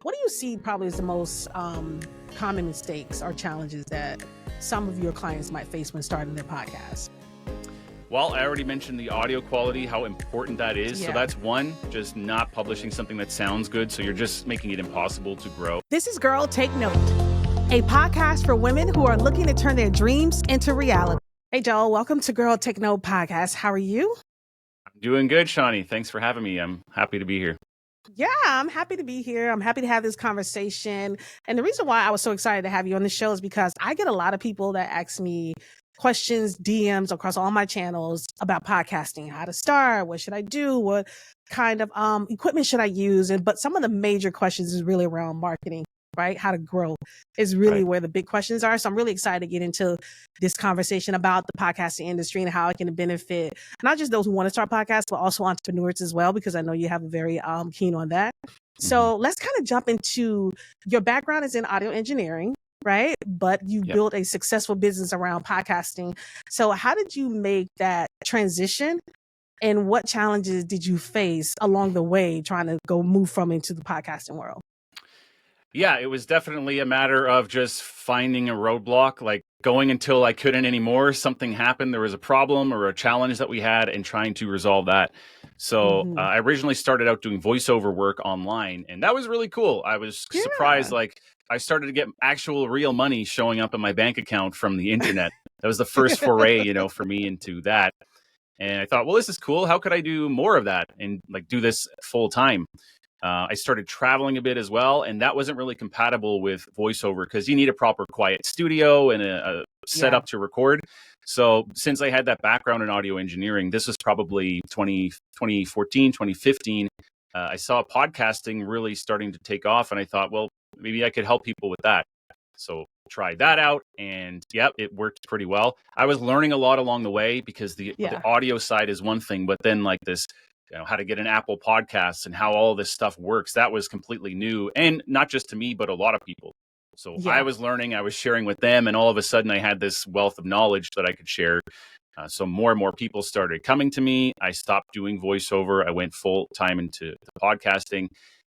what do you see probably as the most common mistakes or challenges that some of your clients might face when starting their podcast? Well, I already mentioned the audio quality, how important that is. Yeah. So that's one, just not publishing something that sounds good. So you're just making it impossible to grow. This is Girl Take Note, a podcast for women who are looking to turn their dreams into reality. Hey, Joel, welcome to Girl Take Note podcast. How are you? I'm doing good, Shaunie. Thanks for having me. I'm happy to be here. Yeah, I'm happy to be here. I'm happy to have this conversation. And the reason why I was so excited to have you on the show is because I get a lot of people that ask me questions, DMs across all my channels about podcasting, how to start, what should I do, what kind of equipment should I use? But some of the major questions is really around marketing, right? How to grow is really where the big questions are. So I'm really excited to get into this conversation about the podcasting industry and how it can benefit not just those who want to start podcasts, but also entrepreneurs as well, because I know you have a very keen on that. So let's kind of jump into your background is in audio engineering, right? But you built a successful business around podcasting. So how did you make that transition? And what challenges did you face along the way trying to move from into the podcasting world? Yeah, it was definitely a matter of just finding a roadblock, like going until I couldn't anymore. Something happened. There was a problem or a challenge that we had and trying to resolve that. So I originally started out doing voiceover work online, and that was really cool. I was surprised. Like I started to get actual real money showing up in my bank account from the internet. That was the first foray, for me into that. And I thought, well, this is cool. How could I do more of that and like do this full time? I started traveling a bit as well, and that wasn't really compatible with voiceover because you need a proper quiet studio and a setup to record. So since I had that background in audio engineering, this was probably 2014, 2015, I saw podcasting really starting to take off, and I thought, well, maybe I could help people with that. So tried that out, and it worked pretty well. I was learning a lot along the way because the audio side is one thing, but then like this, how to get an Apple Podcasts and how all this stuff works. That was completely new, and not just to me, but a lot of people. So I was learning, I was sharing with them, and all of a sudden I had this wealth of knowledge that I could share. So more and more people started coming to me. I stopped doing voiceover. I went full time into the podcasting.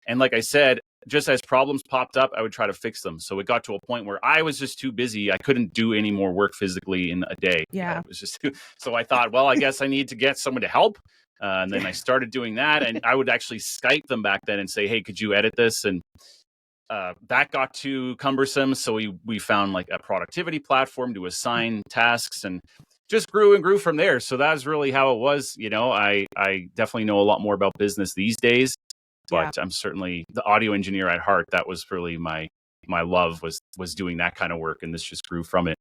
And like I said, just as problems popped up, I would try to fix them. So it got to a point where I was just too busy. I couldn't do any more work physically in a day. It was just so I thought, well, I guess I need to get someone to help. And then I started doing that, and I would actually Skype them back then and say, hey, could you edit this? And that got too cumbersome. So we found like a productivity platform to assign tasks and just grew and grew from there. So that's really how it was. I definitely know a lot more about business these days, but I'm certainly the audio engineer at heart. That was really my love was doing that kind of work. And this just grew from it.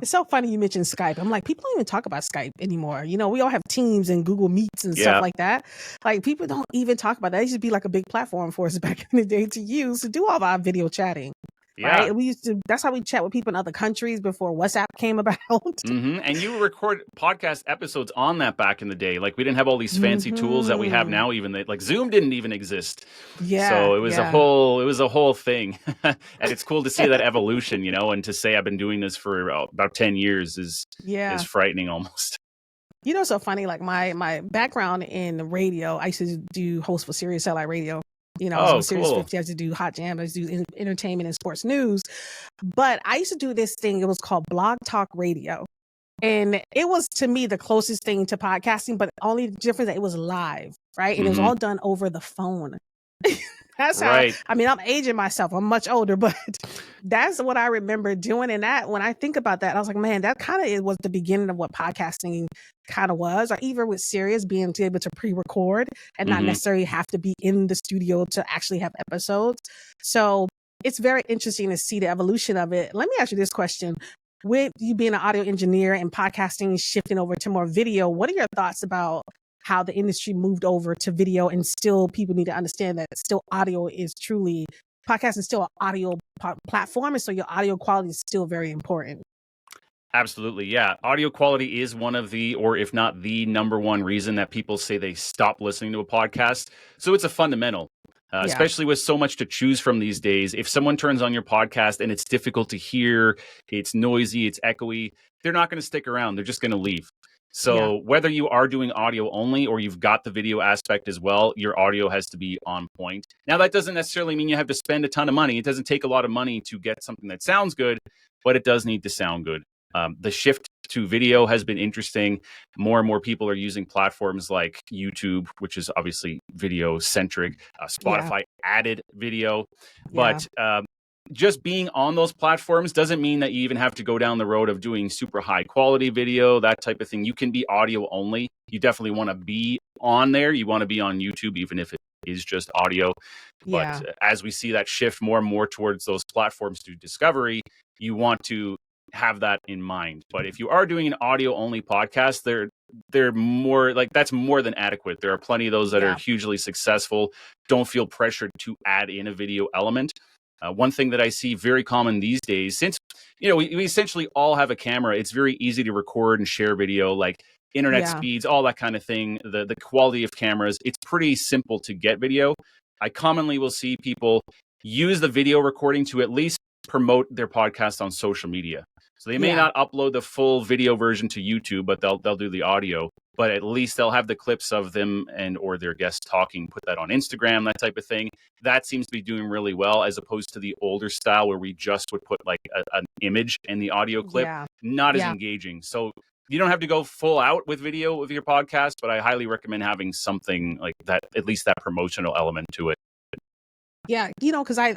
It's so funny you mentioned Skype. I'm like, people don't even talk about Skype anymore. We all have Teams and Google Meets and stuff like that. Like people don't even talk about that. It used to be like a big platform for us back in the day to use to do all of our video chatting. Right? That's how we chat with people in other countries before WhatsApp came about. And you record podcast episodes on that back in the day. Like we didn't have all these fancy tools that we have now, even like Zoom didn't even exist. So it was a whole thing. And it's cool to see that evolution, and to say I've been doing this for about 10 years is frightening almost. It's so funny. Like my background in radio, I used to do host for Sirius Satellite Radio. So Series 50, I used to do Hot Jam, I used to do entertainment and sports news. But I used to do this thing, it was called Blog Talk Radio. And it was, to me, the closest thing to podcasting, but only difference that it was live, right? And it was all done over the phone. That's how, I'm aging myself. I'm much older, but that's what I remember doing. And that, when I think about that, I was like, man, that kind of was the beginning of what podcasting kind of was, or even with Sirius being able to pre-record and not necessarily have to be in the studio to actually have episodes. So it's very interesting to see the evolution of it. Let me ask you this question. With you being an audio engineer and podcasting shifting over to more video, what are your thoughts about how the industry moved over to video, and still people need to understand that still audio is truly, podcasting is still an audio platform, and so your audio quality is still very important. Absolutely. Yeah. Audio quality is one of the, or if not the number one reason that people say they stop listening to a podcast. So it's a fundamental, especially with so much to choose from these days. If someone turns on your podcast and it's difficult to hear, it's noisy, it's echoey, they're not going to stick around. They're just going to leave. So whether you are doing audio only or you've got the video aspect as well, your audio has to be on point. Now, that doesn't necessarily mean you have to spend a ton of money. It doesn't take a lot of money to get something that sounds good, but it does need to sound good. The shift to video has been interesting. More and more people are using platforms like YouTube, which is obviously video centric. Spotify added video, but just being on those platforms doesn't mean that you even have to go down the road of doing super high quality video, that type of thing. You can be audio only. You definitely want to be on there. You want to be on YouTube, even if it is just audio. But as we see that shift more and more towards those platforms to discovery, you want to have that in mind. But if you are doing an audio only podcast, they're more like, that's more than adequate. There are plenty of those that are hugely successful. Don't feel pressured to add in a video element. One thing that I see very common these days, since we essentially all have a camera, it's very easy to record and share video, like internet speeds, all that kind of thing. The quality of cameras, it's pretty simple to get video. I commonly will see people use the video recording to at least promote their podcast on social media. So they may not upload the full video version to YouTube, but they'll do the audio. But at least they'll have the clips of them and or their guests talking, put that on Instagram, that type of thing. That seems to be doing really well, as opposed to the older style where we just would put like an image in the audio clip. Not as engaging. So you don't have to go full out with video with your podcast, but I highly recommend having something like that, at least that promotional element to it. Yeah, because I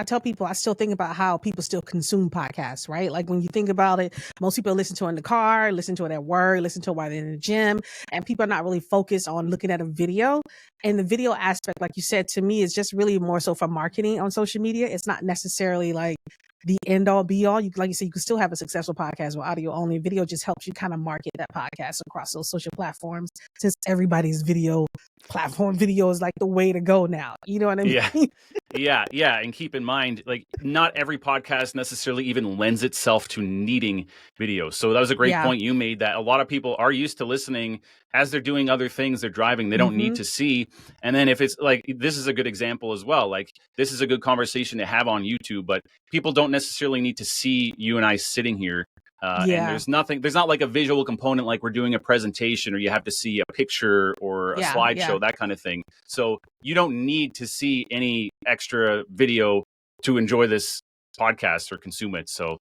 tell people, I still think about how people still consume podcasts, right? Like when you think about it, most people listen to it in the car, listen to it at work, listen to it while they're in the gym, and people are not really focused on looking at a video. And the video aspect, like you said, to me, is just really more so for marketing on social media. It's not necessarily like the end all be all. Like you said, you can still have a successful podcast with audio only. Video just helps you kind of market that podcast across those social platforms, since everybody's video is like the way to go now. You know what I mean? Yeah. And keep in mind, like, not every podcast necessarily even lends itself to needing video. So that was a great point you made, that a lot of people are used to listening as they're doing other things. They're driving. They don't need to see. And then if it's like, this is a good example as well. Like, this is a good conversation to have on YouTube, but people don't necessarily need to see you and I sitting here. And there's not like a visual component, like we're doing a presentation or you have to see a picture or a slideshow, that kind of thing. So you don't need to see any extra video to enjoy this podcast or consume it. So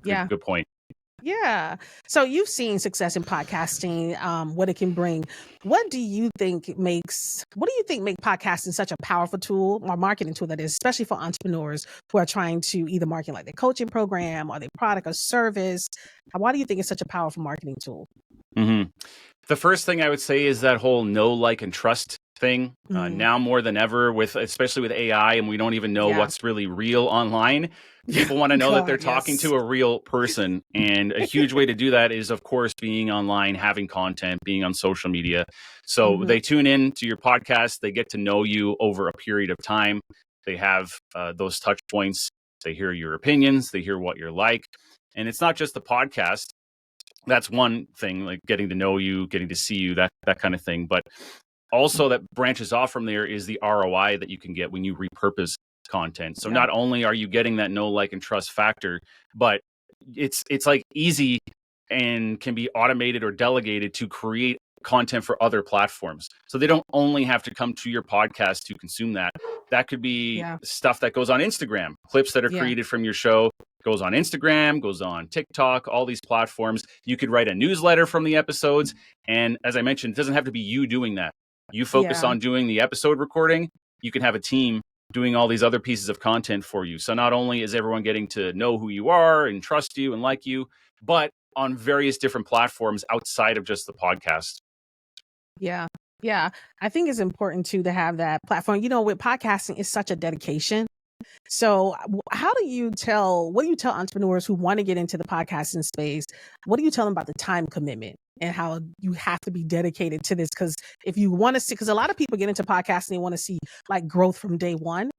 good point. Yeah. So you've seen success in podcasting, what it can bring. What do you think make podcasting such a powerful tool, or marketing tool that is, especially for entrepreneurs who are trying to either market like their coaching program or their product or service? Why do you think it's such a powerful marketing tool? Mm-hmm. The first thing I would say is that whole know, like, and trust thing. Now more than ever, especially with AI, and we don't even know what's really real online. People want to know that they're talking to a real person. And a huge way to do that is, of course, being online, having content, being on social media. So they tune in to your podcast. They get to know you over a period of time. They have those touch points. They hear your opinions. They hear what you're like. And it's not just the podcast. That's one thing, like getting to know you, getting to see you, that kind of thing. But also that branches off from there is the ROI that you can get when you repurpose content. So not only are you getting that know, like, and trust factor, but it's like easy and can be automated or delegated to create content for other platforms. So they don't only have to come to your podcast to consume that. That could be stuff that goes on Instagram, clips that are created from your show, goes on Instagram, goes on TikTok, all these platforms. You could write a newsletter from the episodes. And as I mentioned, it doesn't have to be you doing that. You focus on doing the episode recording. You can have a team doing all these other pieces of content for you. So not only is everyone getting to know who you are and trust you and like you, but on various different platforms outside of just the podcast. Yeah. I think it's important too to have that platform. With podcasting, it's such a dedication. So what do you tell entrepreneurs who want to get into the podcasting space? What do you tell them about the time commitment and how you have to be dedicated to this? Because if you want to see, because a lot of people get into podcasting, they want to see like growth from day one.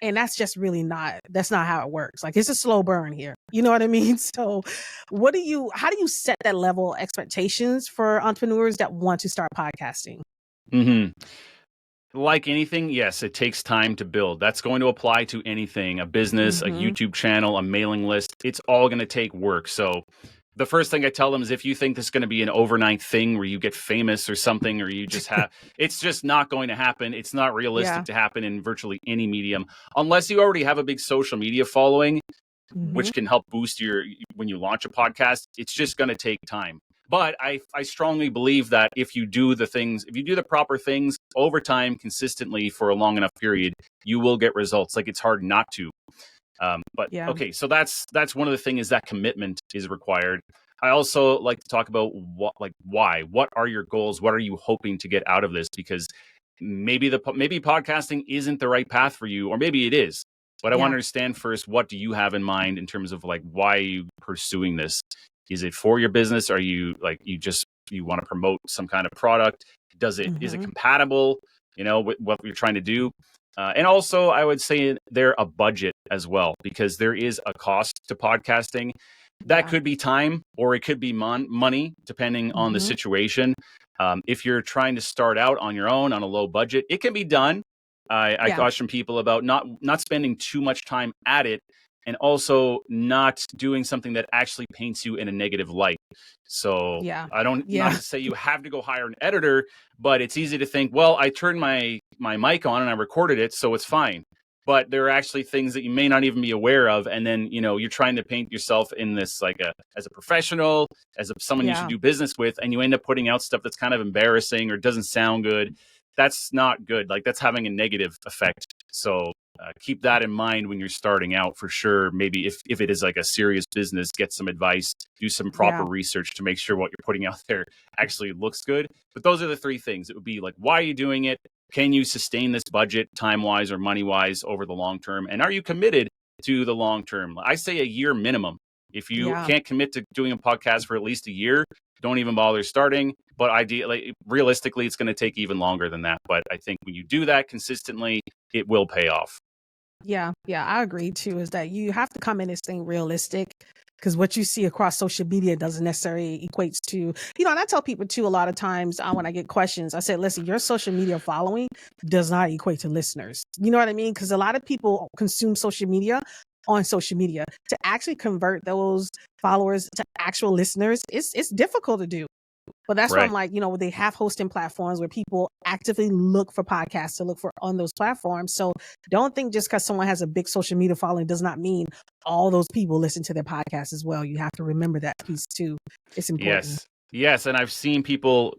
And that's just really that's not how it works. Like, it's a slow burn here. You know what I mean? So how do you set that level of expectations for entrepreneurs that want to start podcasting? Like anything, yes, it takes time to build. That's going to apply to anything, a business, a YouTube channel, a mailing list. It's all going to take work. So the first thing I tell them is if you think this is going to be an overnight thing where you get famous or something, or you just have, it's just not going to happen. It's not realistic to happen in virtually any medium unless you already have a big social media following, which can help boost when you launch a podcast. It's just going to take time. But I strongly believe that if you do the proper things over time, consistently for a long enough period, you will get results. Like, it's hard not to. Okay, so that's one of the things, is that commitment is required. I also like to talk about why. What are your goals? What are you hoping to get out of this? Because maybe podcasting isn't the right path for you, or maybe it is. But I want to understand first, what do you have in mind in terms of like, why are you pursuing this? Is it for your business? Are you like, you want to promote some kind of product? Is it compatible, with what you're trying to do? And also, I would say there a budget as well, because there is a cost to podcasting. That could be time, or it could be money, depending on the situation. If you're trying to start out on your own on a low budget, it can be done. I caution people about not spending too much time at it, and also not doing something that actually paints you in a negative light. So I don't not to say you have to go hire an editor, but it's easy to think, well, I turned my mic on and I recorded it, so it's fine. But there are actually things that you may not even be aware of, and then you're trying to paint yourself in this as a professional, as someone you should do business with, and you end up putting out stuff that's kind of embarrassing or doesn't sound good. That's not good. Like, that's having a negative effect. So keep that in mind when you're starting out, for sure. Maybe if it is like a serious business, get some advice, do some proper research to make sure what you're putting out there actually looks good. But those are the three things. It would be like, why are you doing it? Can you sustain this budget time-wise or money-wise over the long term? And are you committed to the long term? I say a year minimum. If you can't commit to doing a podcast for at least a year, don't even bother starting. But ideally, realistically, it's going to take even longer than that. But I think when you do that consistently, it will pay off. Yeah, I agree too, is that you have to come in this thing realistic, because what you see across social media doesn't necessarily equates to, and I tell people too, a lot of times when I get questions, I say, listen, your social media following does not equate to listeners. You know what I mean? Because a lot of people consume social media on social media. To actually convert those followers to actual listeners, it's difficult to do. But that's why I'm like, they have hosting platforms where people actively look for podcasts to look for on those platforms. So don't think just because someone has a big social media following does not mean all those people listen to their podcast as well. You have to remember that piece too. It's important. Yes, and I've seen people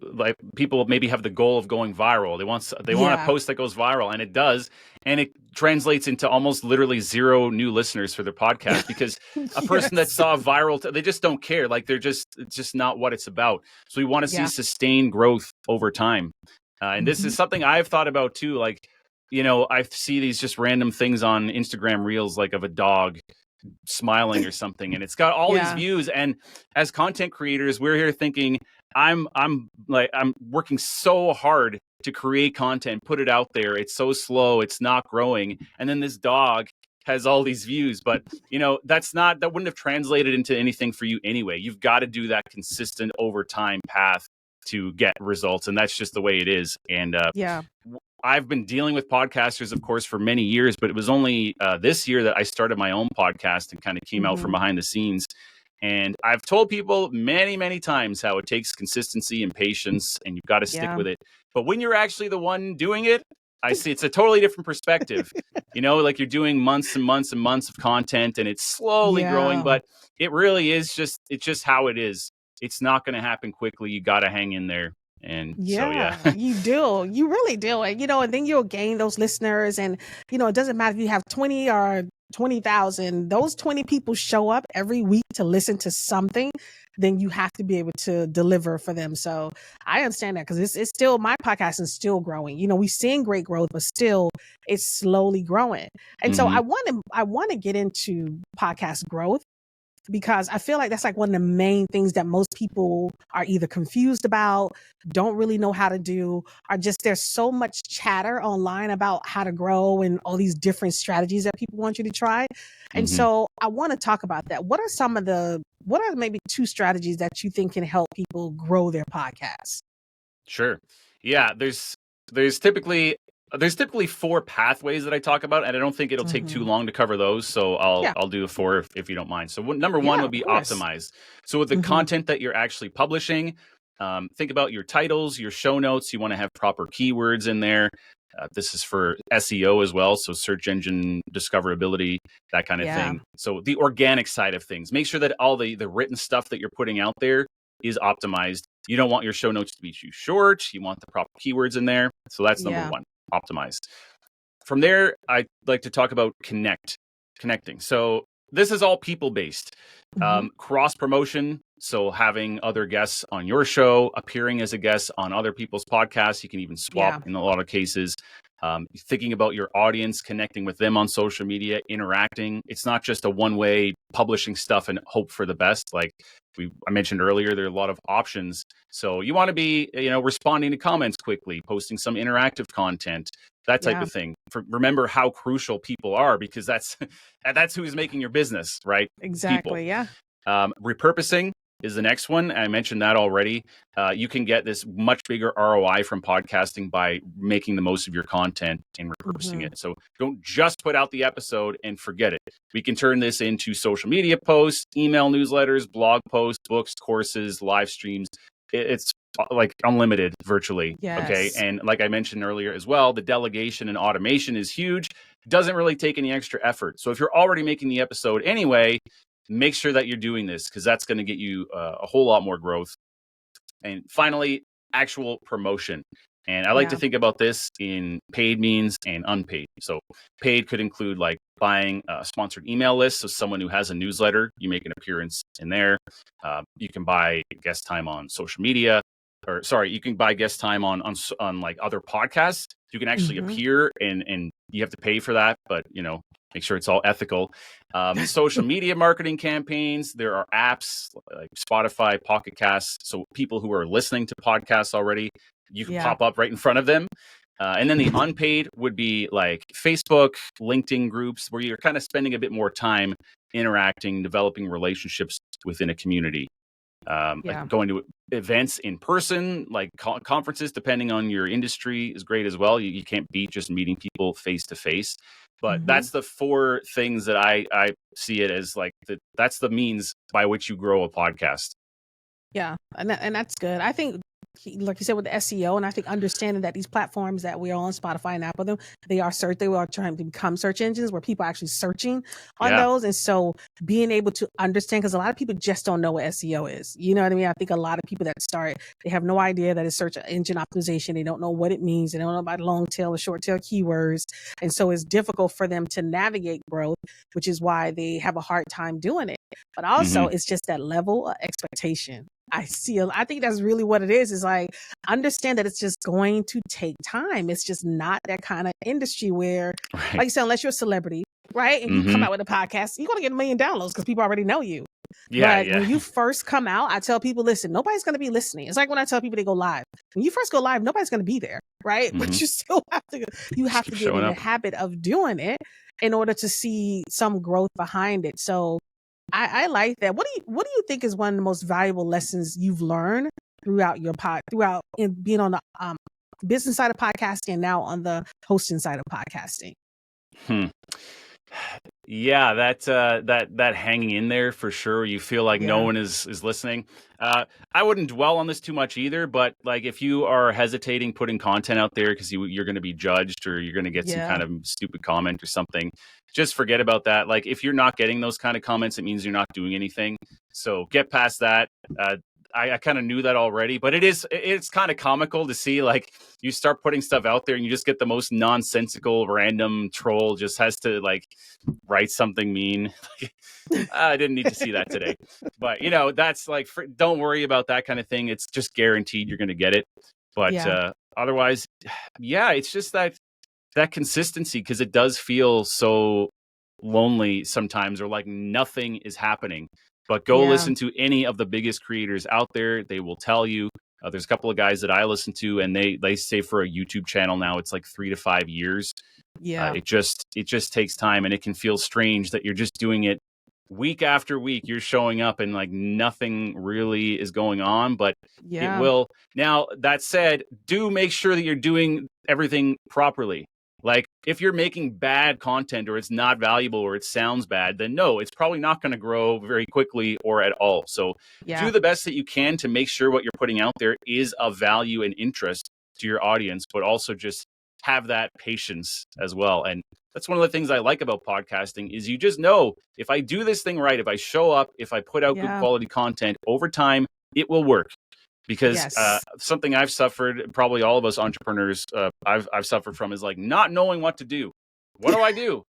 maybe have the goal of going viral. They want a post that goes viral, and it does, and it translates into almost literally zero new listeners for their podcast, because a person that saw viral, they just don't care. Like, it's just not what it's about. So we want to see sustained growth over time, and this is something I've thought about too. Like, I see these just random things on Instagram Reels, like of a dog smiling or something, and it's got all these views, and as content creators, we're here thinking, I'm working so hard to create content, put it out there, it's so slow, it's not growing, and then this dog has all these views. But that wouldn't have translated into anything for you anyway. You've got to do that consistent over time path to get results, and that's just the way it is. And I've been dealing with podcasters, of course, for many years, but it was only this year that I started my own podcast and kind of came out from behind the scenes. And I've told people many, many times how it takes consistency and patience, and you've got to stick with it. But when you're actually the one doing it, I see it's a totally different perspective. Like, you're doing months and months and months of content, and it's slowly growing, but it really is it's just how it is. It's not going to happen quickly. You got to hang in there. And you do. You really do. And, and then you'll gain those listeners. And, it doesn't matter if you have 20 or 20,000, those 20 people show up every week to listen to something, then you have to be able to deliver for them. So I understand that, because it's still, my podcast is still growing. We're seeing great growth, but still it's slowly growing. And so I want to get into podcast growth, because I feel like that's like one of the main things that most people are either confused about, don't really know how to do, or just there's so much chatter online about how to grow and all these different strategies that people want you to try. And so I want to talk about that. What are maybe 2 strategies that you think can help people grow their podcasts? Sure. Yeah, there's typically There's typically 4 pathways that I talk about, and I don't think it'll take too long to cover those. So I'll do the 4 if you don't mind. So number 1 would be optimize. So with the content that you're actually publishing, think about your titles, your show notes. You want to have proper keywords in there. This is for SEO as well, so search engine discoverability, that kind of thing. So the organic side of things, make sure that all the written stuff that you're putting out there is optimized. You don't want your show notes to be too short. You want the proper keywords in there. So that's number 1, optimize. From there, I like to talk about connecting. So this is all people-based. Cross promotion. So having other guests on your show, appearing as a guest on other people's podcasts. You can even swap in a lot of cases. Thinking about your audience, connecting with them on social media, interacting. It's not just a one-way publishing stuff and hope for the best. Like I mentioned earlier, there are a lot of options. So you want to be, responding to comments quickly, posting some interactive content, that type of thing. Remember how crucial people are, because that's who's making your business, right? Exactly. People. Repurposing is the next one. I mentioned that already. You can get this much bigger ROI from podcasting by making the most of your content and repurposing it. So don't just put out the episode and forget it. We can turn this into social media posts, email newsletters, blog posts, books, courses, live streams. It's like unlimited virtually. Okay. And like I mentioned earlier as well, the delegation and automation is huge. Doesn't really take any extra effort. So if you're already making the episode anyway, make sure that you're doing this, because that's going to get you a whole lot more growth. And finally, actual promotion. And I like to think about this in paid means and unpaid. So paid could include like buying a sponsored email list. So someone who has a newsletter, you make an appearance in there. You can buy guest time on social media, you can buy guest time on like other podcasts. You can actually appear and you have to pay for that, but make sure it's all ethical. Social media marketing campaigns. There are apps like Spotify, Pocket Casts. So people who are listening to podcasts already, you can pop up right in front of them. And then the unpaid would be like Facebook, LinkedIn groups, where you're kind of spending a bit more time interacting, developing relationships within a community. Like going to events in person, like conferences, depending on your industry, is great as well. You can't beat just meeting people face to face. But that's the 4 things that I see it as, like that's the means by which you grow a podcast. Yeah, and that's good. I think, like you said, with the SEO, and I think understanding that these platforms that we are on, Spotify and Apple, they are trying to become search engines where people are actually searching on those. And so being able to understand, because a lot of people just don't know what SEO is. You know what I mean? I think a lot of people that start, they have no idea that it's search engine optimization. They don't know what it means. They don't know about long tail or short tail keywords. And so it's difficult for them to navigate growth, which is why they have a hard time doing it. But also it's just that level of expectation. I think that's really what it is like, understand that it's just going to take time. It's just not that kind of industry where, like you said, unless you're a celebrity, right? And you come out with a podcast, you're going to get 1 million downloads because people already know you. But when you first come out, I tell people, listen, nobody's going to be listening. It's like when I tell people they go live. When you first go live, nobody's going to be there, right? But you still have to get in the habit of doing it in order to see some growth behind it. So I like that. What do you think is one of the most valuable lessons you've learned throughout in being on the business side of podcasting and now on the hosting side of podcasting? Yeah, that hanging in there for sure. You feel like no one is listening. I wouldn't dwell on this too much either, but like if you are hesitating putting content out there because you're going to be judged or you're going to get some kind of stupid comment or something, just forget about that. Like if you're not getting those kind of comments, it means you're not doing anything. So get past that. I kind of knew that already, but it's kind of comical to see, like, you start putting stuff out there and you just get the most nonsensical random troll just has to like write something mean. I didn't need to see that today, but that's like, don't worry about that kind of thing. It's just guaranteed you're going to get it. But otherwise, it's just that consistency, because it does feel so lonely sometimes, or like nothing is happening. But go listen to any of the biggest creators out there. They will tell you. There's a couple of guys that I listen to, and they say for a YouTube channel now, it's like 3 to 5 years. Yeah, it just takes time, and it can feel strange that you're just doing it week after week. You're showing up, and like nothing really is going on, but it will. Now that said, do make sure that you're doing everything properly. Like if you're making bad content or it's not valuable or it sounds bad, then no, it's probably not going to grow very quickly or at all. So do the best that you can to make sure what you're putting out there is of value and interest to your audience, but also just have that patience as well. And that's one of the things I like about podcasting is you just know if I do this thing right, if I show up, if I put out good quality content over time, it will work. Because something I've suffered, probably all of us entrepreneurs, I've suffered from is like not knowing what to do. What do I do?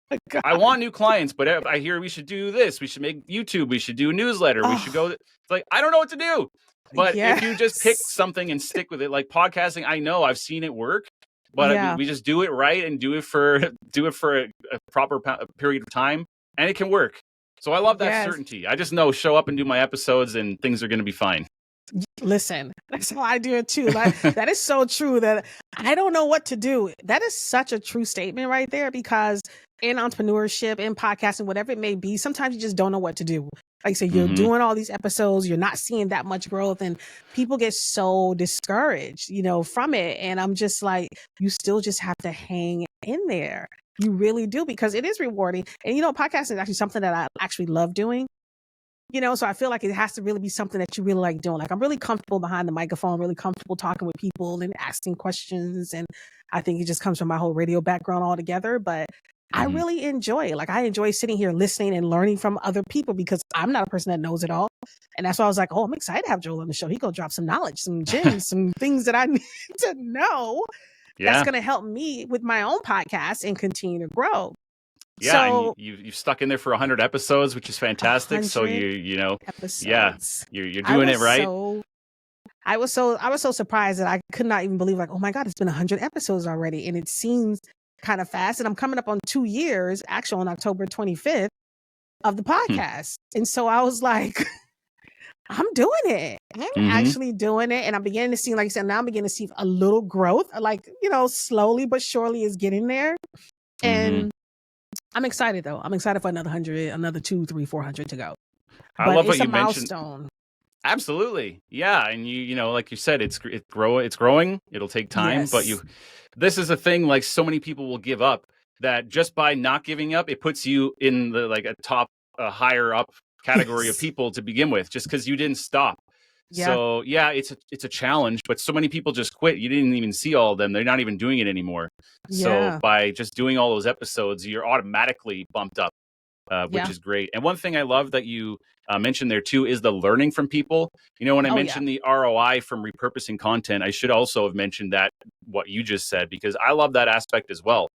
I want new clients, but I hear we should do this. We should make YouTube. We should do a newsletter. We should go. It's like, I don't know what to do. But if you just pick something and stick with it, like podcasting, I know I've seen it work, but we just do it right and do it for a proper period of time, and it can work. So I love that certainty. I just know show up and do my episodes and things are going to be fine. Listen, that's how I do it too. Like, that is so true that I don't know what to do. That is such a true statement right there, because in entrepreneurship, in podcasting, whatever it may be, sometimes you just don't know what to do. Like I said, you're doing all these episodes, you're not seeing that much growth, and people get so discouraged, from it. And I'm just like, you still just have to hang in there. You really do, because it is rewarding. And, podcasting is actually something that I actually love doing. So I feel like it has to really be something that you really like doing. Like, I'm really comfortable behind the microphone, really comfortable talking with people and asking questions. And I think it just comes from my whole radio background altogether. But I really enjoy it. Like, I enjoy sitting here listening and learning from other people, because I'm not a person that knows it all. And that's why I was like, I'm excited to have Joel on the show. He gonna drop some knowledge, some gems, some things that I need to know. That's going to help me with my own podcast and continue to grow. Yeah, so, and you've stuck in there for 100 episodes, which is fantastic. So episodes. You're doing it right. I was so surprised that I could not even believe, like, oh my God, it's been 100 episodes already, and it seems kind of fast. And I'm coming up on 2 years, actually on October 25th, of the podcast. And so I was like, I'm doing it. I'm actually doing it, and I'm beginning to see, like I said, now I'm beginning to see a little growth. Like, slowly but surely is getting there, and I'm excited though. I'm excited for another 100, another 200, 300, 400 to go. I love what you milestone. Mentioned. Absolutely. Yeah. And like you said, it's growing. It'll take time, but this is a thing, like so many people will give up, that just by not giving up, it puts you in the, like, a higher up category of people to begin with, just because you didn't stop. So it's a challenge, but so many people just quit. You didn't even see all of them. They're not even doing it anymore. So by just doing all those episodes, you're automatically bumped up, which is great. And one thing I love that you mentioned there too is the learning from people. When I mentioned the ROI from repurposing content, I should also have mentioned that, what you just said, because I love that aspect as well,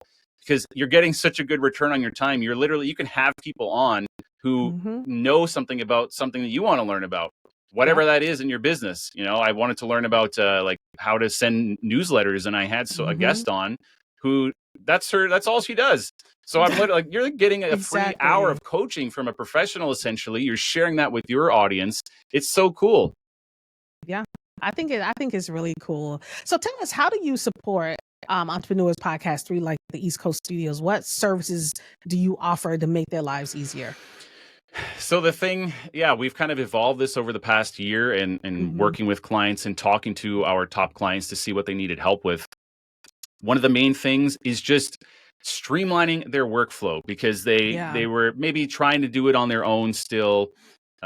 because you're getting such a good return on your time. You can have people on who know something about something that you want to learn about. Whatever that is in your business. I wanted to learn about like how to send newsletters, and I had a guest on who that's all she does. So I'm literally like, you're getting a free hour of coaching from a professional. Essentially, you're sharing that with your audience. It's so cool. Yeah, I think it's really cool. So tell us, how do you support entrepreneurs podcast through, like, the East Coast studios? What services do you offer to make their lives easier? So the thing, we've kind of evolved this over the past year, and working with clients and talking to our top clients to see what they needed help with. One of the main things is just streamlining their workflow, because they were maybe trying to do it on their own still,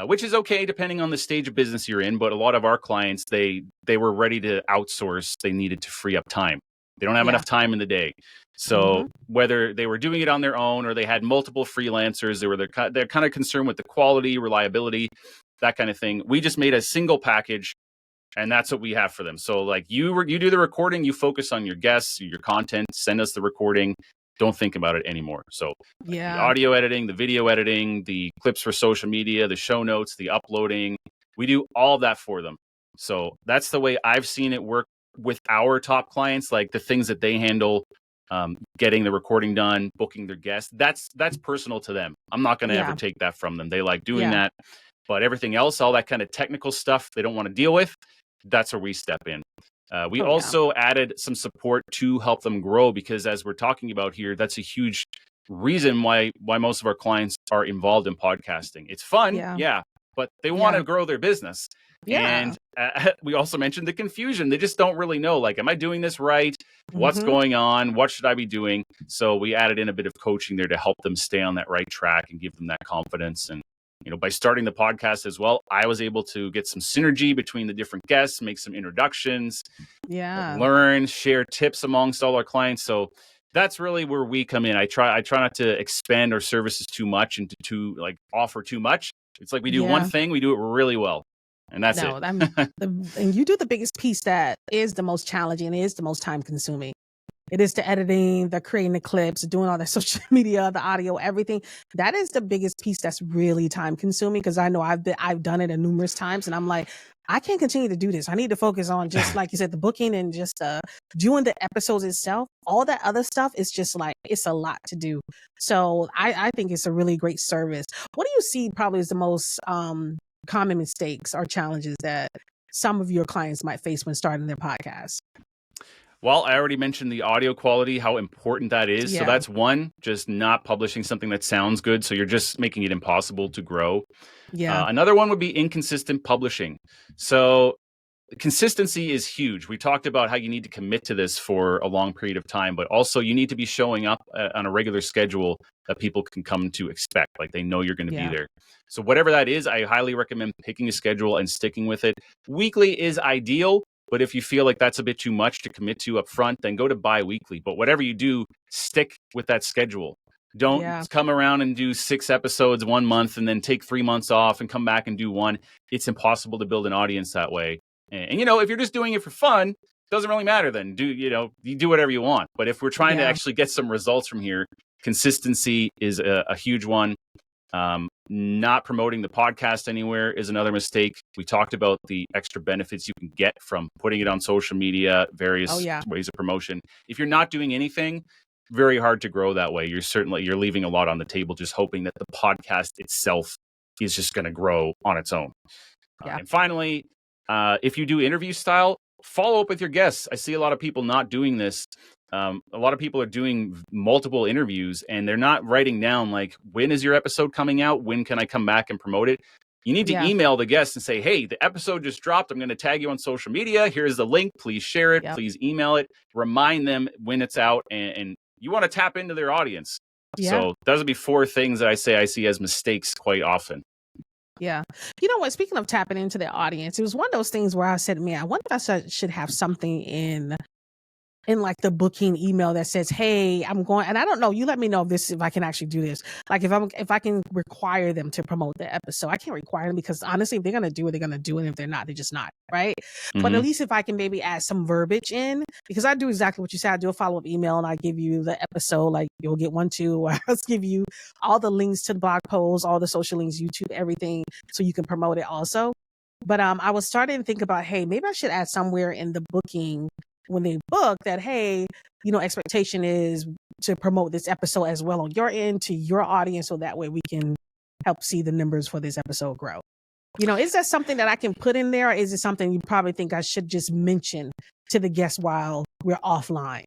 which is okay depending on the stage of business you're in. But a lot of our clients, they were ready to outsource. They needed to free up time. They don't have enough time in the day. So whether they were doing it on their own or they had multiple freelancers, they're kind of concerned with the quality, reliability, that kind of thing. We just made a single package, and that's what we have for them. So like you do the recording, you focus on your guests, your content, send us the recording. Don't think about it anymore. So the audio editing, the video editing, the clips for social media, the show notes, the uploading, we do all of that for them. So that's the way I've seen it work with our top clients, like the things that they handle. Getting the recording done, booking their guests, that's personal to them. I'm not going to ever take that from them. They like doing that, but everything else, all that kind of technical stuff they don't want to deal with, that's where we step in. We also added some support to help them grow, because as we're talking about here, that's a huge reason why most of our clients are involved in podcasting. It's fun, but they want to grow their business. And we also mentioned the confusion. They just don't really know, like, am I doing this right? What's going on? What should I be doing? So we added in a bit of coaching there to help them stay on that right track and give them that confidence. And, by starting the podcast as well, I was able to get some synergy between the different guests, make some introductions, learn, share tips amongst all our clients. So that's really where we come in. I try not to expand our services too much and to offer too much. It's like we do one thing, we do it really well. And that's it. And you do the biggest piece that is the most challenging and is the most time consuming. It is the editing, the creating the clips, doing all the social media, the audio, everything. That is the biggest piece that's really time consuming, because I know I've done it numerous times, and I'm like, I can't continue to do this. I need to focus on just like you said, the booking and just doing the episodes itself. All that other stuff is just like, it's a lot to do. So I think it's a really great service. What do you see probably is the most common mistakes or challenges that some of your clients might face when starting their podcast? Well, I already mentioned the audio quality, how important that is. So that's one, just not publishing something that sounds good. So you're just making it impossible to grow. Another one would be inconsistent publishing. So consistency is huge. We talked about how you need to commit to this for a long period of time, but also you need to be showing up on a regular schedule that people can come to expect. Like they know you're going to be there. So whatever that is, I highly recommend picking a schedule and sticking with it. Weekly is ideal. But if you feel like that's a bit too much to commit to up front, then go to bi-weekly. But whatever you do, stick with that schedule. Don't come around and do 6 episodes 1 month and then take 3 months off and come back and do one. It's impossible to build an audience that way. And if you're just doing it for fun, it doesn't really matter then. You do whatever you want. But if we're trying to actually get some results from here, consistency is a huge one. Not promoting the podcast anywhere is another mistake. We talked about the extra benefits you can get from putting it on social media, various ways of promotion. If you're not doing anything, very hard to grow that way. You're leaving a lot on the table, just hoping that the podcast itself is just going to grow on its own. And finally, if you do interview style, follow up with your guests. I see a lot of people not doing this. A lot of people are doing multiple interviews and they're not writing down like, when is your episode coming out? When can I come back and promote it? You need to email the guest and say, hey, the episode just dropped. I'm going to tag you on social media. Here's the link. Please share it. Please email it. Remind them when it's out. And you want to tap into their audience. So those would be 4 things that I see as mistakes quite often. Yeah. You know what? Speaking of tapping into their audience, it was one of those things where I said, man, I wonder if I should have something in like the booking email that says, hey, I'm going, and I don't know, you let me know if I can actually do this. Like if I can require them to promote the episode. I can't require them because honestly, if they're going to do it, they're going to do it. And if they're not, they're just not. Right. But at least if I can maybe add some verbiage in, because I do exactly what you said. I do a follow-up email and I give you the episode, like you'll get 1, 2, or I'll give you all the links to the blog posts, all the social links, YouTube, everything. So you can promote it also. But I was starting to think about, hey, maybe I should add somewhere in the booking when they book that, hey, expectation is to promote this episode as well on your end to your audience. So that way we can help see the numbers for this episode grow. Is that something that I can put in there? Or is it something you probably think I should just mention to the guests while we're offline?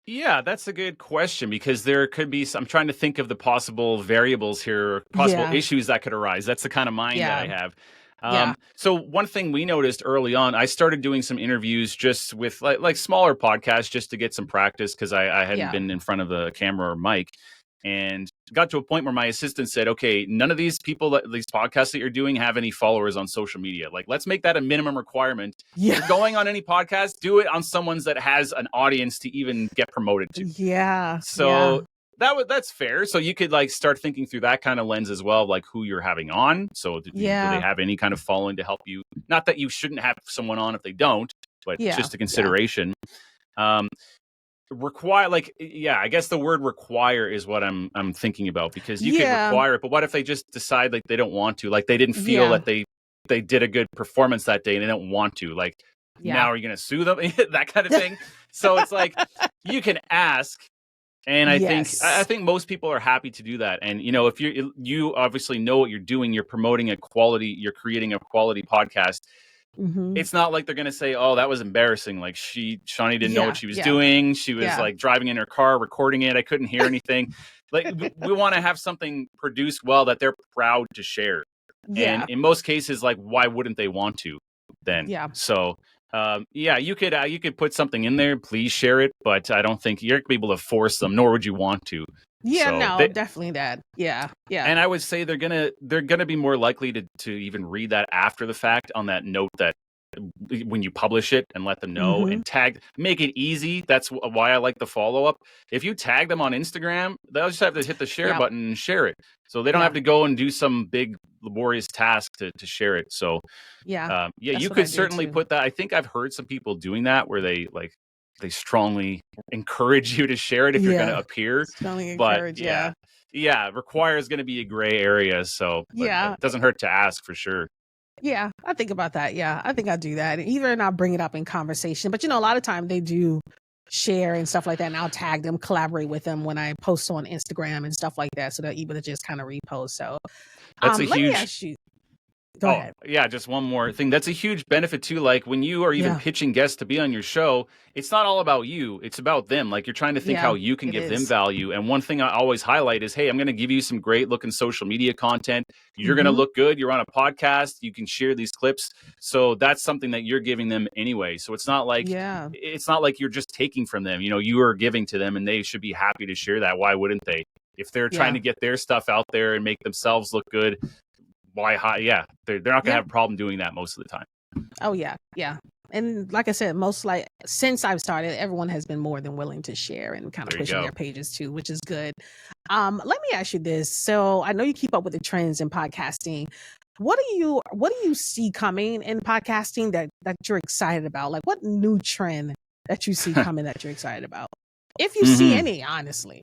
Yeah, that's a good question because there could be I'm trying to think of the possible variables here, possible issues that could arise. That's the kind of mind that I have. So one thing we noticed early on, I started doing some interviews just with like smaller podcasts just to get some practice because I hadn't been in front of a camera or mic, and got to a point where my assistant said, okay, none of these these podcasts that you're doing have any followers on social media. Like, let's make that a minimum requirement. If you're going on any podcast, do it on someone's that has an audience to even get promoted to. So that's fair. So you could start thinking through that kind of lens as well, like who you're having on. So do they have any kind of following to help you? Not that you shouldn't have someone on if they don't, but just a consideration. Require, I guess the word require is what I'm thinking about, because you could require it, but what if they just decide they don't want to, they didn't feel that they did a good performance that day and they don't want to, now are you going to sue them? That kind of thing. So it's you can ask. And I think most people are happy to do that. And, if you obviously know what you're doing, you're promoting you're creating a quality podcast. It's not like they're going to say, oh, that was embarrassing. Like Shaunie didn't know what she was doing. She was driving in her car, recording it. I couldn't hear anything. We want to have something produced well that they're proud to share. And Yeah. in most cases, like, why wouldn't they want to then? Yeah. So, yeah, you could put something in there. Please share it, but I don't think you're gonna be able to force them, nor would you want to. Yeah, So no, definitely that. Yeah. Yeah. and I would say they're gonna be more likely to even read that after the fact on that note that when you publish it and let them know Mm-hmm. and make it easy. That's why I like the follow up. If you tag them on Instagram, they'll just have to hit the share Yeah. button and share it. So they don't Yeah. have to go and do some big laborious task to share it. So Yeah. yeah, That's you what I could do certainly too. put that. I think I've heard some people doing that where they strongly encourage you to share it if you're going to appear. Strongly But encourage. yeah, requires going to be a gray area. So, but Yeah. it doesn't hurt to ask for sure. Yeah, I think about that. Yeah, I think I do that. Even I'll bring it up in conversation. But, a lot of time they do share and stuff like that. And I'll tag them, collaborate with them when I post on Instagram and stuff like that. So they're able to just kind of repost. So That's a let me huge ask you. Go ahead. Yeah, just one more thing. That's a huge benefit too. Like when you are even pitching guests to be on your show, it's not all about you. It's about them. Like you're trying to think how you can give them value. And one thing I always highlight is, hey, I'm going to give you some great looking social media content. You're going to look good. You're on a podcast. You can share these clips. So that's something that you're giving them anyway. So it's not like you're just taking from them. You are giving to them, and they should be happy to share that. Why wouldn't they? If they're trying to get their stuff out there and make themselves look good, yeah, they're not gonna have a problem doing that most of the time. Oh yeah. And like I said, since I've started, everyone has been more than willing to share and kind of pushing their pages too, which is good. Let me ask you this. So I know you keep up with the trends in podcasting. What do you see coming in podcasting that you're excited about? Like what new trend that you see coming that you're excited about? If you see any, honestly,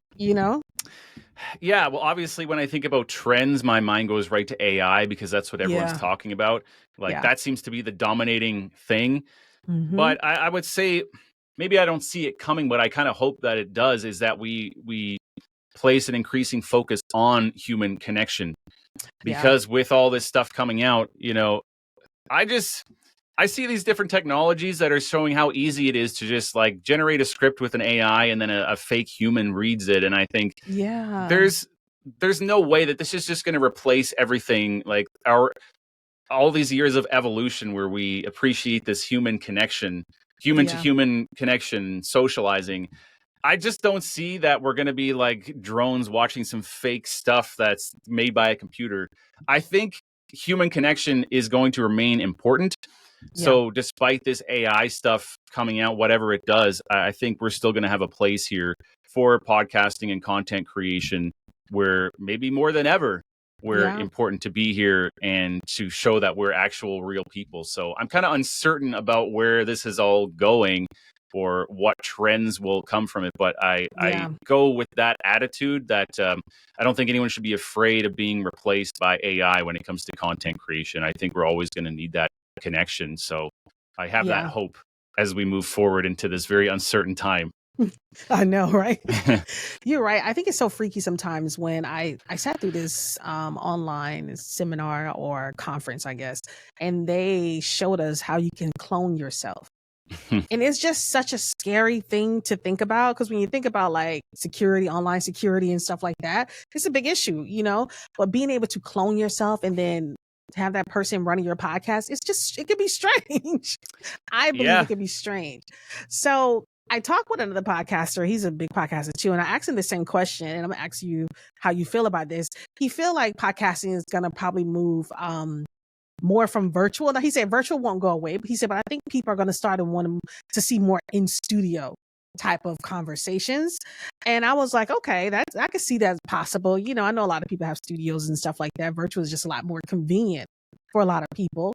Yeah, well, obviously, when I think about trends, my mind goes right to AI because that's what everyone's talking about. Like that seems to be the dominating thing. But I would say maybe I don't see it coming, but I kind of hope that it does, is that we place an increasing focus on human connection. Because with all this stuff coming out, I see these different technologies that are showing how easy it is to just like generate a script with an AI and then a fake human reads it. And I think there's no way that this is just going to replace everything, like all these years of evolution where we appreciate this human connection, human to human connection, socializing. I just don't see that we're going to be like drones watching some fake stuff that's made by a computer. I think human connection is going to remain important. So despite this AI stuff coming out, whatever it does, I think we're still going to have a place here for podcasting and content creation where maybe more than ever, we're important to be here and to show that we're actual real people. So I'm kind of uncertain about where this is all going or what trends will come from it. But I go with that attitude that I don't think anyone should be afraid of being replaced by AI when it comes to content creation. I think we're always going to need that connection. So I have that hope as we move forward into this very uncertain time. I know, right? You're right. I think it's so freaky sometimes when I sat through this online seminar or conference, I guess, and they showed us how you can clone yourself. And it's just such a scary thing to think about, because when you think about like security, online security and stuff like that, it's a big issue, but being able to clone yourself and then have that person running your podcast, it could be strange. I believe it could be strange. So I talked with another podcaster. He's a big podcaster too. And I asked him the same question, and I'm going to ask you how you feel about this. He feel like podcasting is going to probably move more from virtual. Now, he said virtual won't go away, but he said, but I think people are going to start to want to see more in studio type of conversations. And I was like, okay, I could see that's possible. I know a lot of people have studios and stuff like that. Virtual is just a lot more convenient for a lot of people.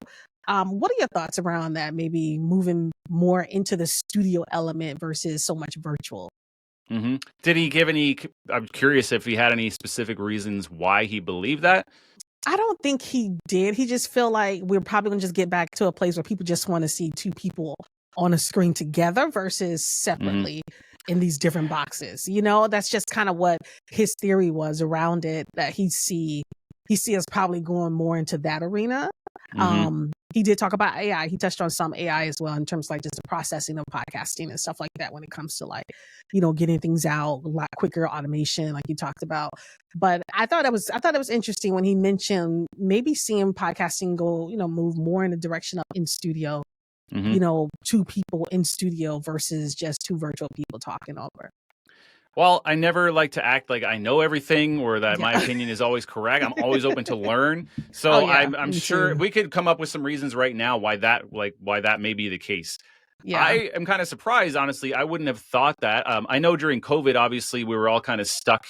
What are your thoughts around that? Maybe moving more into the studio element versus so much virtual. Did he give any? I'm curious if he had any specific reasons why he believed that. I don't think he did. He just feel like we're probably going to just get back to a place where people just want to see two people on a screen together versus separately in these different boxes. That's just kind of what his theory was around it, that he see he see us probably going more into that arena. He did talk about AI. He touched on some AI as well in terms of like just the processing of podcasting and stuff like that when it comes to like, getting things out a lot quicker, automation, like you talked about. But I thought it was interesting when he mentioned maybe seeing podcasting go, move more in the direction of in studio, two people in studio versus just two virtual people talking over. Well, I never like to act like I know everything or that my opinion is always correct. I'm always open to learn. So I'm sure we could come up with some reasons right now why that may be the case. Yeah. I am kind of surprised, honestly. I wouldn't have thought that. I know during COVID, obviously, we were all kind of stuck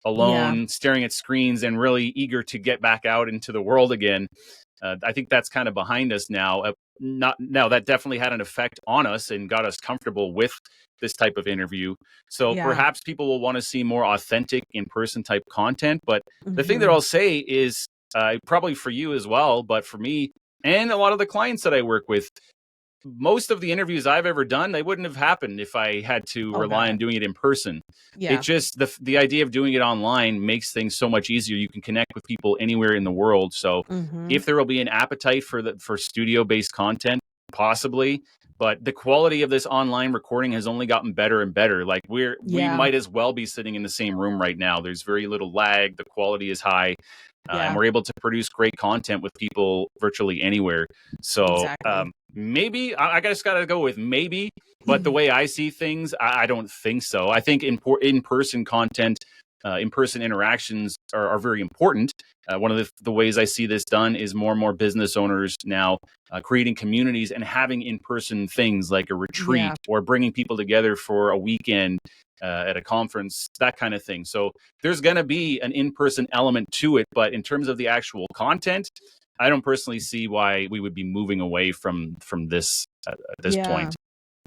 alone, staring at screens and really eager to get back out into the world again. I think that's kind of behind us now. That definitely had an effect on us and got us comfortable with this type of interview. So perhaps people will want to see more authentic in-person type content. But the thing that I'll say is probably for you as well, but for me and a lot of the clients that I work with, most of the interviews I've ever done, they wouldn't have happened if I had to rely on doing it in person. Yeah. It just, the idea of doing it online makes things so much easier. You can connect with people anywhere in the world. So if there will be an appetite for studio-based content, possibly, but the quality of this online recording has only gotten better and better. Like we might as well be sitting in the same room right now. There's very little lag. The quality is high. And we're able to produce great content with people virtually anywhere. So maybe, I just got to go with maybe, but the way I see things, I don't think so. I think in-person content, in-person interactions are very important. One of the ways I see this done is more and more business owners now creating communities and having in-person things like a retreat or bringing people together for a weekend at a conference, that kind of thing. So there's going to be an in-person element to it. But in terms of the actual content, I don't personally see why we would be moving away from this at this point.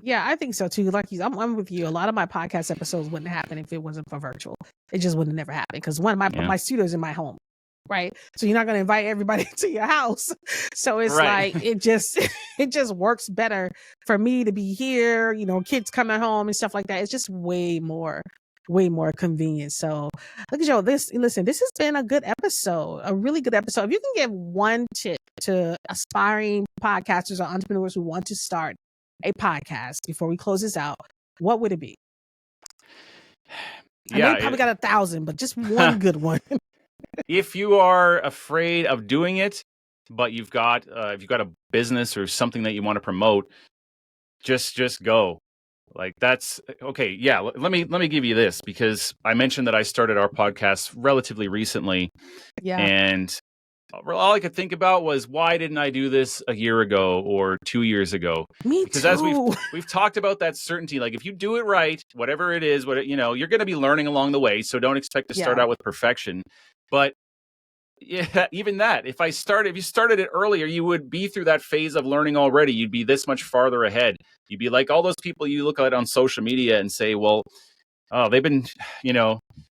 Yeah, I think so too. Like I'm with you. A lot of my podcast episodes wouldn't happen if it wasn't for virtual. It just wouldn't never happen because one of my studio is in my home, right? So you're not going to invite everybody to your house. So it's like it just works better for me to be here. Kids coming home and stuff like that. It's just way more convenient. So look at y'all. This has been a good episode, a really good episode. If you can give one tip to aspiring podcasters or entrepreneurs who want to start a podcast before we close this out, what would it be? I know you probably got 1,000, but just one good one. If you are afraid of doing it, but you've got a business or something that you want to promote, just go. Like that's okay. Yeah. Let me give you this because I mentioned that I started our podcast relatively recently. Yeah. And all I could think about was why didn't I do this a year ago or 2 years ago? Me because too. As we've talked about that certainty, like if you do it right, whatever it is, you're going to be learning along the way. So don't expect to start out with perfection. But yeah, even that, if you started it earlier, you would be through that phase of learning already. You'd be this much farther ahead. You'd be like all those people you look at on social media and say, well, they've been,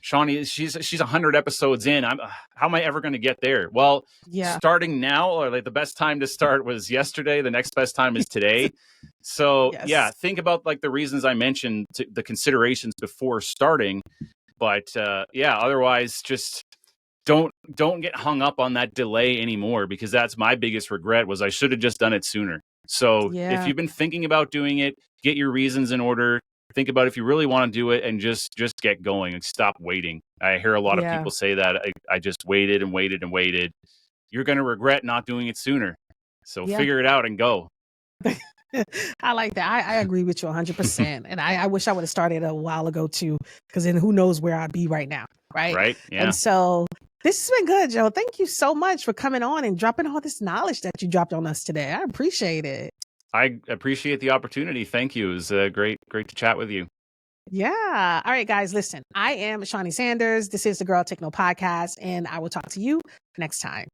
Shaunie, she's 100 episodes in. How am I ever going to get there? Well, starting now, or like the best time to start was yesterday. The next best time is today. So think about like the reasons I mentioned, the considerations before starting. But otherwise, just don't get hung up on that delay anymore, because that's my biggest regret was I should have just done it sooner. So if you've been thinking about doing it, get your reasons in order. Think about if you really want to do it and just get going and stop waiting. I hear a lot of people say that I just waited and waited and waited. You're going to regret not doing it sooner. So figure it out and go. I like that. I agree with you 100%. And I wish I would have started a while ago too, because then who knows where I'd be right now. Right. Right. Yeah. And so this has been good, Joe. Thank you so much for coming on and dropping all this knowledge that you dropped on us today. I appreciate it. I appreciate the opportunity. Thank you. It was great to chat with you. Yeah. All right, guys, listen, I am Shaunie Sanders. This is the Girl Techno Podcast, and I will talk to you next time.